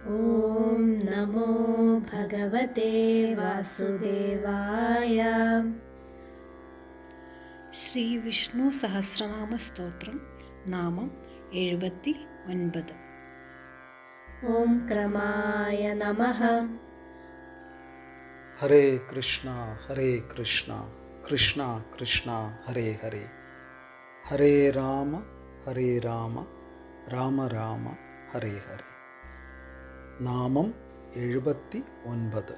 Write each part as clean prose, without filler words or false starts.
ഓം നമോ ഭഗവതേ വാസുദേവായ. ശ്രീ വിഷ്ണു സഹസ്രനാമ സ്തോത്രം നാമം 79. ഓം ക്രമായ നമഃ. ഹരേ കൃഷ്ണ കൃഷ്ണ കൃഷ്ണ ഹരേ ഹരേ, ഹരേ രാമ രാമ രാമ ഹരേ ഹരേ. നാമം 79.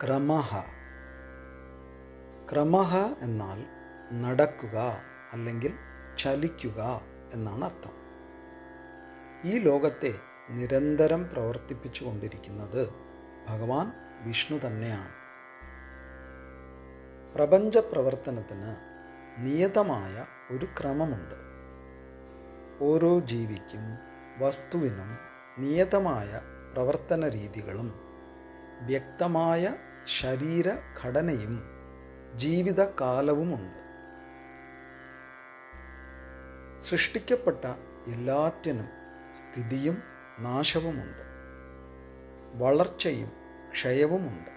ക്രമഃ. ക്രമഃ എന്നാൽ നടക്കുക അല്ലെങ്കിൽ ചലിക്കുക എന്നാണ് അർത്ഥം. ഈ ലോകത്തെ നിരന്തരം പ്രവർത്തിപ്പിച്ചു കൊണ്ടിരിക്കുന്നത് ഭഗവാൻ വിഷ്ണു തന്നെയാണ്. പ്രപഞ്ച പ്രവർത്തനത്തിന് നിയതമായ ഒരു ക്രമമുണ്ട്. ഓരോ ജീവിക്കും വസ്തുവിനും നിയതമായ പ്രവർത്തന രീതികളും വ്യക്തമായ ശരീരഘടനയും ജീവിതകാലവുമുണ്ട്. സൃഷ്ടിക്കപ്പെട്ട എല്ലാറ്റിനും സ്ഥിതിയും നാശവുമുണ്ട്. വളർച്ചയും ക്ഷയവുമുണ്ട്.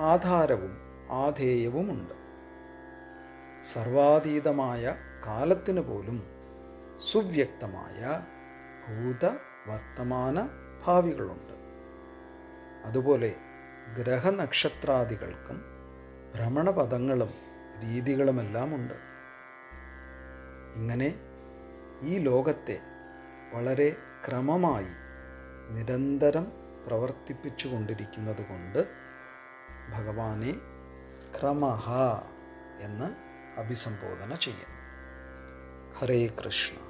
ആധാരവും ആധേയവുമുണ്ട്. സർവാതീതമായ കാലത്തിനു പോലും സുവ്യക്തമായ ഭൂത വർത്തമാന ഭാവികളുണ്ട്. അതുപോലെ ഗ്രഹനക്ഷത്രാദികൾക്കും ഭ്രമണപഥങ്ങളും രീതികളുമെല്ലാമുണ്ട്. ഇങ്ങനെ ഈ ലോകത്തെ വളരെ ക്രമമായി നിരന്തരം പ്രവർത്തിപ്പിച്ചു കൊണ്ടിരിക്കുന്നത് കൊണ്ട് ഭഗവാനെ ക്രമഃ എന്ന് അഭിസംബോധന ചെയ്യുന്നു. ഹരേ കൃഷ്ണ.